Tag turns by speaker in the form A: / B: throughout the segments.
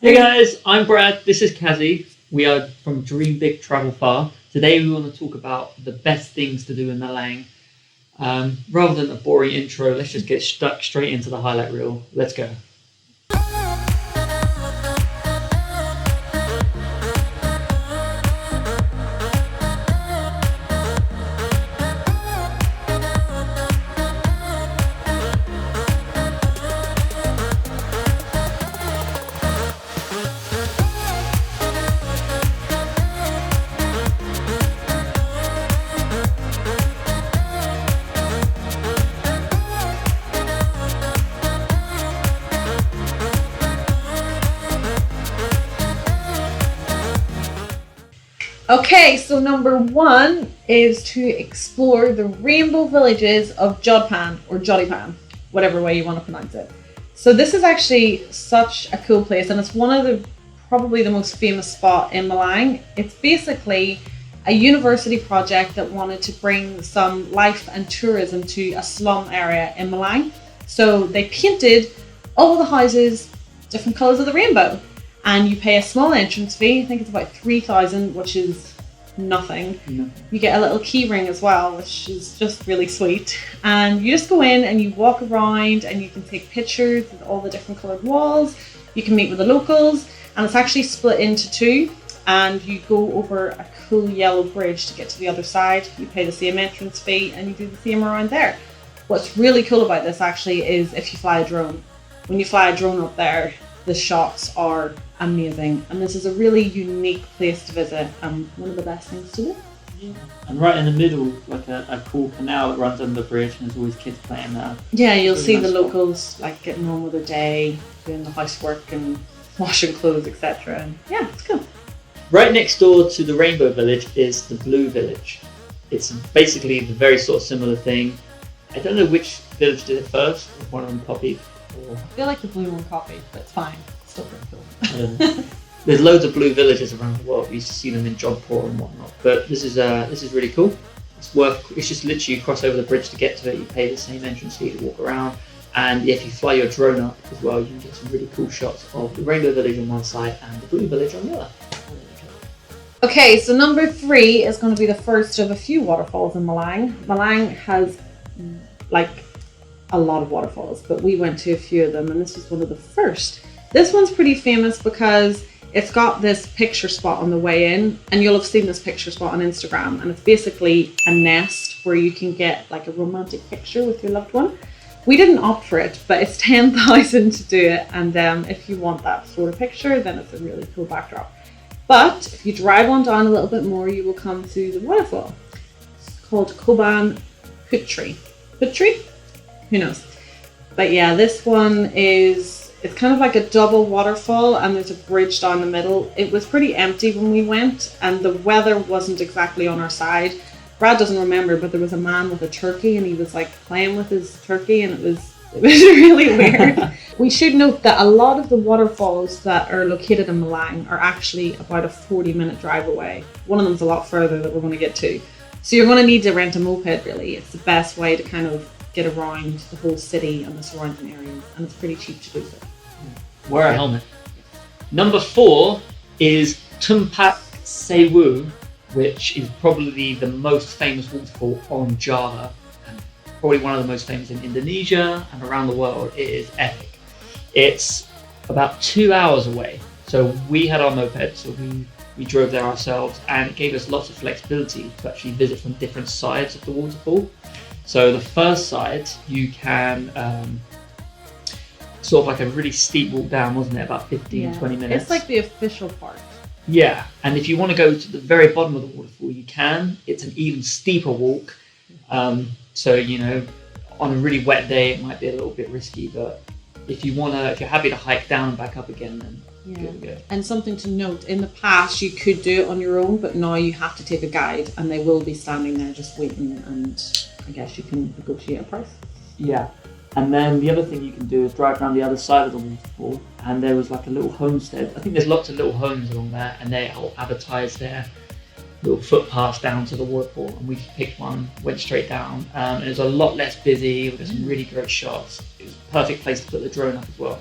A: Hey guys, I'm Brad, this is Kazi. We are from Dream Big Travel Far. Today we want to talk about the best things to do in Malang. Rather than a boring intro, let's just get stuck straight into the highlight reel. Let's go.
B: Okay, so number one is to explore the rainbow villages of Jodpan or Jodipan, whatever way you want to pronounce it. So this is actually such a cool place, and it's one of the probably the most famous spot in Malang. It's basically a university project that wanted to bring some life and tourism to a slum area in Malang. So they painted all the houses different colours of the rainbow. And you pay a small entrance fee. I think it's about 3,000, which is nothing. You get a little key ring as well, which is just really sweet. And you just go in and you walk around and you can take pictures with all the different coloured walls. You can meet with the locals, and it's actually split into two. And you go over a cool yellow bridge to get to the other side. You pay the same entrance fee and you do the same around there. What's really cool about this actually is if you fly a drone. When you fly a drone up there, the shots are amazing, and this is a really unique place to visit and one of the best things to do.
A: Yeah. And right in the middle, like a cool canal that runs under the bridge, and there's always kids playing there.
B: Yeah, you'll see the locals like getting on with their day, doing the housework and washing clothes, etc. And yeah, it's cool.
A: Right next door to the Rainbow Village is the Blue Village. It's basically the very sort of similar thing. I don't know which village did it first, if one of them copied.
B: I feel like the blue one copied, but it's fine. It's still pretty cool.
A: There's loads of blue villages around the world. We used to see them in Jodhpur and whatnot. But this is really cool. It's just literally you cross over the bridge to get to it. You pay the same entrance fee to walk around, and if you fly your drone up as well, you can get some really cool shots of the Rainbow Village on one side and the Blue Village on the other.
B: Okay, so number 3 is going to be the first of a few waterfalls in Malang. Malang has a lot of waterfalls, but we went to a few of them, and this was one of the first. This one's pretty famous because it's got this picture spot on the way in, and you'll have seen this picture spot on Instagram, and it's basically a nest where you can get like a romantic picture with your loved one. We didn't opt for it, but it's 10,000 to do it, and if you want that sort of picture, then it's a really cool backdrop. But if you drive on down a little bit more, you will come to the waterfall. It's called Koban Rondo. Who knows? But yeah, this one it's kind of like a double waterfall, and there's a bridge down the middle. It was pretty empty when we went, and the weather wasn't exactly on our side. Brad doesn't remember, but there was a man with a turkey, and he was like playing with his turkey, and it was really weird. We should note that a lot of the waterfalls that are located in Malang are actually about a 40-minute drive away. One of them's a lot further that we're going to get to. So you're going to need to rent a moped, really. It's the best way to kind of get around the whole city and the surrounding areas, and it's pretty cheap to do so.
A: Wear a helmet. Number 4 is Tumpak Sewu, which is probably the most famous waterfall on Java, and probably one of the most famous in Indonesia and around the world. It is epic. It's about 2 hours away, so we had our moped, so we drove there ourselves, and it gave us lots of flexibility to actually visit from different sides of the waterfall. So the first side, you can sort of like a really steep walk down, wasn't it? About 15, 20 minutes.
B: It's like the official part.
A: Yeah, and if you want to go to the very bottom of the waterfall, you can. It's an even steeper walk. So, on a really wet day, it might be a little bit risky, but if you're happy to hike down and back up again, then good.
B: And something to note, in the past you could do it on your own, but now you have to take a guide, and they will be standing there just waiting, and I guess you can negotiate a price.
A: Yeah, and then the other thing you can do is drive around the other side of the waterfall, and there was like a little homestead. I think there's lots of little homes along there, and they all advertise their little footpaths down to the waterfall, and we just picked one, went straight down, and it was a lot less busy. We got some really great shots. It was a perfect place to put the drone up as well.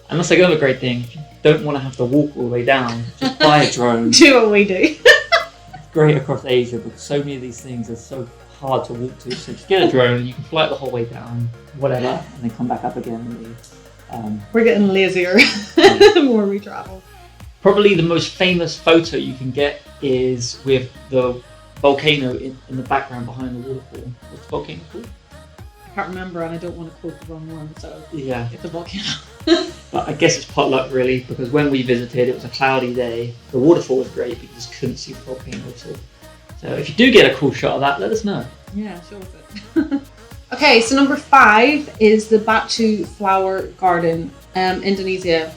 A: And that's like another great thing. If you don't want to have to walk all the way down, just buy a drone.
B: Do what we do.
A: It's great across Asia because so many of these things are so hard to walk to. So just get a drone and you can fly it the whole way down, whatever, and then come back up again and leave.
B: We're getting lazier the more we travel.
A: Probably the most famous photo you can get is with the volcano in the background behind the waterfall. What's the volcano called?
B: I can't remember, and I don't want to quote the wrong one, so
A: yeah,
B: it's a volcano.
A: But I guess it's potluck really, because when we visited, it was a cloudy day. The waterfall was great, but you just couldn't see the volcano at all. So if you do get a cool shot of that, let us know.
B: Yeah, show us it. Okay, so number 5 is the Batu Flower Garden. Indonesia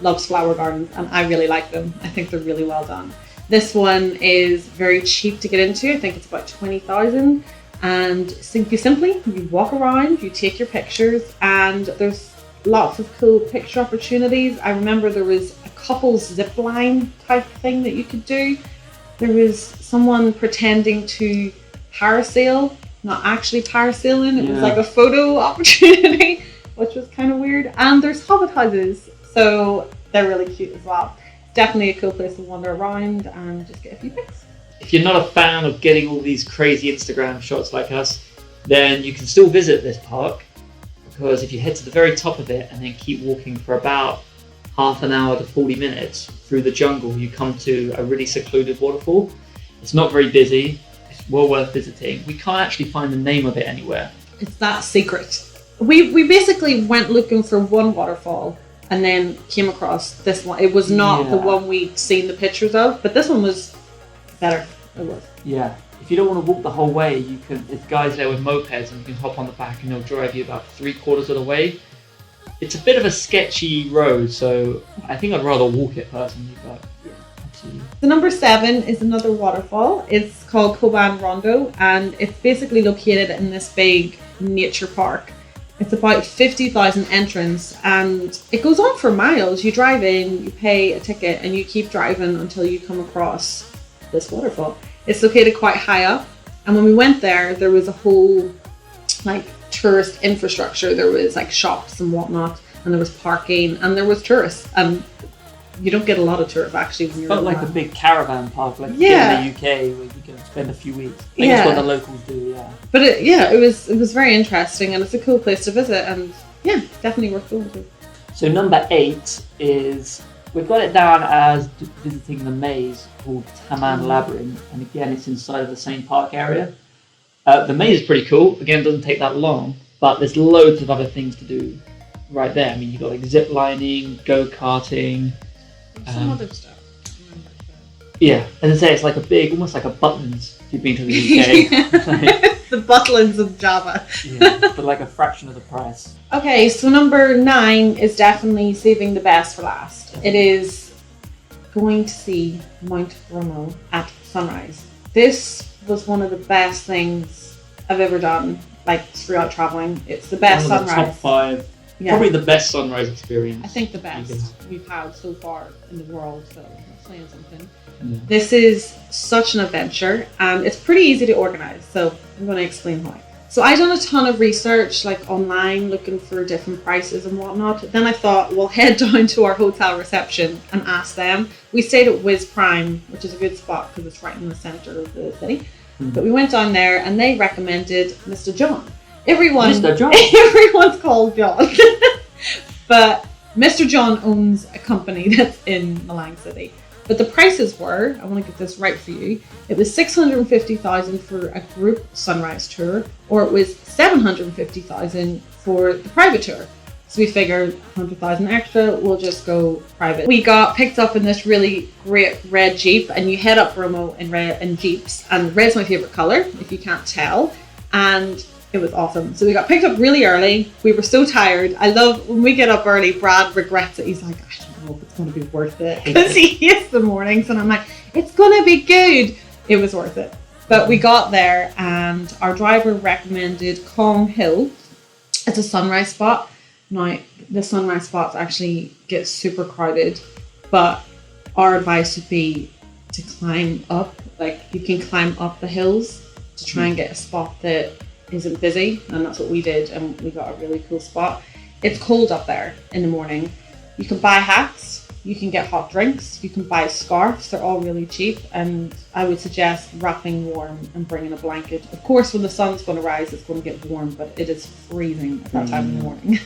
B: loves flower gardens, and I really like them. I think they're really well done. This one is very cheap to get into. I think it's about 20,000. And simply, you walk around, you take your pictures, and there's lots of cool picture opportunities. I remember there was a couple's zip line type thing that you could do. There was someone pretending to parasail, not actually parasailing. It was like a photo opportunity, which was kind of weird. And there's hobbit houses, so they're really cute as well. Definitely a cool place to wander around and just get a few pics.
A: If you're not a fan of getting all these crazy Instagram shots like us, then you can still visit this park, because if you head to the very top of it and then keep walking for about half an hour to 40 minutes through the jungle, you come to a really secluded waterfall. It's not very busy, it's well worth visiting. We can't actually find the name of it anywhere.
B: It's that secret. We basically went looking for one waterfall and then came across this one. It was not the one we'd seen the pictures of, but this one was better. It was.
A: Yeah. If you don't want to walk the whole way, you can. There's guys there with mopeds, and you can hop on the back, and they'll drive you about 3/4 of the way. It's a bit of a sketchy road, so I think I'd rather walk it personally. But yeah, up to you.
B: The number 7 is another waterfall. It's called Koban Rondo, and it's basically located in this big nature park. It's about 50,000 entrants, and it goes on for miles. You drive in, you pay a ticket, and you keep driving until you come across this waterfall. It's located quite high up, and when we went there, there was a whole like tourist infrastructure. There was like shops and whatnot, and there was parking, and there was tourists. And you don't get a lot of tourists actually when you're
A: Felt like a big caravan park, like in the UK, where you can spend a few weeks. I think that's what the locals do. Yeah.
B: But it was very interesting, and it's a cool place to visit, and yeah, definitely worth going to.
A: So number 8 is, we've got it down as visiting the maze called Taman Labyrinth, and again it's inside of the same park area. The maze is pretty cool. Again, it doesn't take that long, but there's loads of other things to do right there. I mean, you've got like zip lining, go-karting.
B: Some other stuff.
A: Yeah, as I say, it's like a big, almost like a Butlins if you've been to the UK.
B: The Butlins of Java.
A: Yeah, but like a fraction of the price.
B: Okay, so number 9 is definitely saving the best for last. It is going to see Mount Bromo at sunrise. This was one of the best things I've ever done, like throughout traveling. It's the best
A: one of the
B: sunrise.
A: top 5. Yeah. Probably the best sunrise experience.
B: I think the best we've had so far in the world, so I'm saying something.
A: Yeah.
B: This is such an adventure, and it's pretty easy to organise, so I'm going to explain why. So I done a ton of research, like online, looking for different prices and whatnot. Then I thought, we'll head down to our hotel reception and ask them. We stayed at Wiz Prime, which is a good spot because it's right in the centre of the city. Mm-hmm. But we went down there, and they recommended Mr. John.
A: Mr. John.
B: Everyone's called John. But Mr. John owns a company that's in Malang City. But the prices were, I want to get this right for you, it was 650,000 for a group sunrise tour, or it was 750,000 for the private tour. So we figured 100,000 extra, we'll just go private. We got picked up in this really great red Jeep, and you head up Bromo in Jeeps, and red's my favourite colour, if you can't tell. And it was awesome. So we got picked up really early. We were so tired. I love when we get up early, Brad regrets it. He's like, I don't know if it's going to be worth it, because he hates the mornings. And I'm like, it's going to be good. It was worth it. But we got there, and our driver recommended Kong Hill. It's a sunrise spot. Now, the sunrise spots actually get super crowded, but our advice would be to climb up. Like, you can climb up the hills to try and get a spot that isn't busy, and that's what we did, and we got a really cool spot. It's cold up there in the morning. You can buy hats, You can get hot drinks. You can buy scarves. They're all really cheap. And I would suggest wrapping warm and bringing a blanket. Of course, when the sun's going to rise, it's going to get warm, but it is freezing at that time in the morning.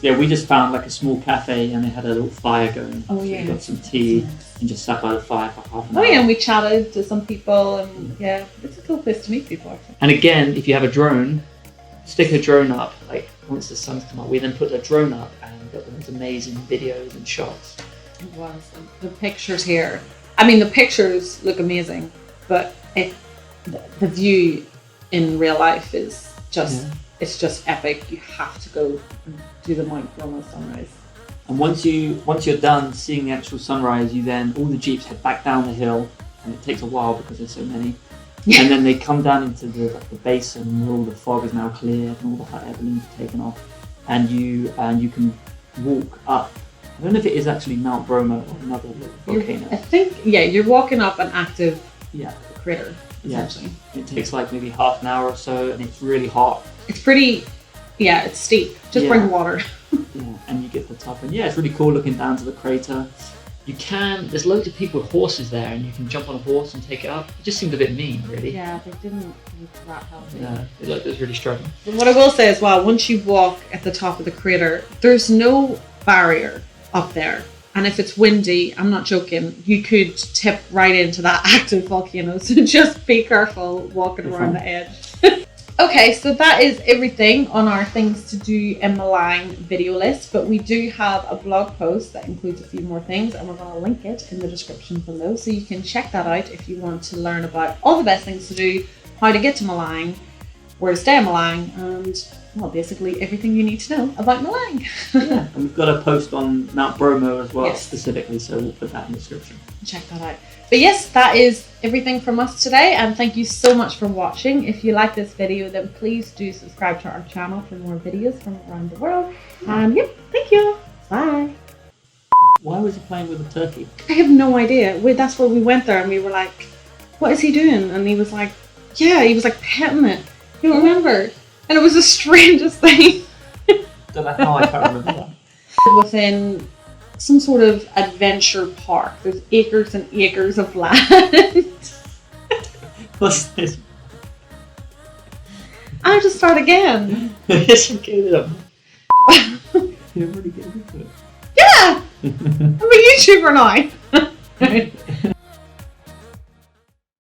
A: Yeah, we just found like a small cafe and they had a little fire going.
B: Oh,
A: So
B: yeah.
A: we got some tea and just sat by the fire for half an hour.
B: Oh, yeah, and we chatted to some people. And yeah, it's a cool place to meet people, actually.
A: And again, if you have a drone, stick a drone up. Like once the sun's come up, we then put the drone up and got those amazing videos and shots.
B: It was. The pictures here. I mean, the pictures look amazing, but the view in real life is just, it's just epic. You have to go and do the Mount Bromo sunrise.
A: And once you're done seeing the actual sunrise, you then all the jeeps head back down the hill, and it takes a while because there's so many.
B: Yeah.
A: And then they come down into the basin where all the fog is now cleared and all the hot air balloons are taken off, and you can walk up. I don't know if it is actually Mount Bromo or another little volcano.
B: I think, yeah, you're walking up an active crater,
A: Yeah.
B: essentially.
A: It takes like maybe half an hour or so, and it's really hot.
B: It's pretty, it's steep. Just
A: Yeah.
B: bring water.
A: Yeah, and you get to the top, and it's really cool looking down to the crater. There's loads of people with horses there, and you can jump on a horse and take it up. It just seemed a bit mean, really.
B: Yeah, they didn't look that healthy.
A: Yeah, it was really struggling.
B: But what I will say as well, once you walk at the top of the crater, there's no barrier up there. And if it's windy, I'm not joking, you could tip right into that active volcano. So just be careful walking around the edge. Okay, so that is everything on our things to do in Malang video list, but we do have a blog post that includes a few more things, and we're going to link it in the description below, so you can check that out if you want to learn about all the best things to do, how to get to Malang, where to stay in Malang, and well, basically everything you need to know about Malang.
A: Yeah, and we've got a post on Mount Bromo as well,
B: Yes.
A: specifically, so we'll put that in the description.
B: Check that out. But yes, that is everything from us today, and thank you so much for watching. If you like this video, then please do subscribe to our channel for more videos from around the world. And yep, thank you. Bye.
A: Why was he playing with a turkey?
B: I have no idea. That's where we went there and we were like, what is he doing? And he was like, petting it. You don't remember? And it was the strangest thing.
A: Don't know how I can't remember that.
B: Within some sort of adventure park. There's acres and acres of land.
A: What's this?
B: I'll just start again.
A: Yes, you get it up. You're really getting into it.
B: Yeah! I'm a YouTuber now.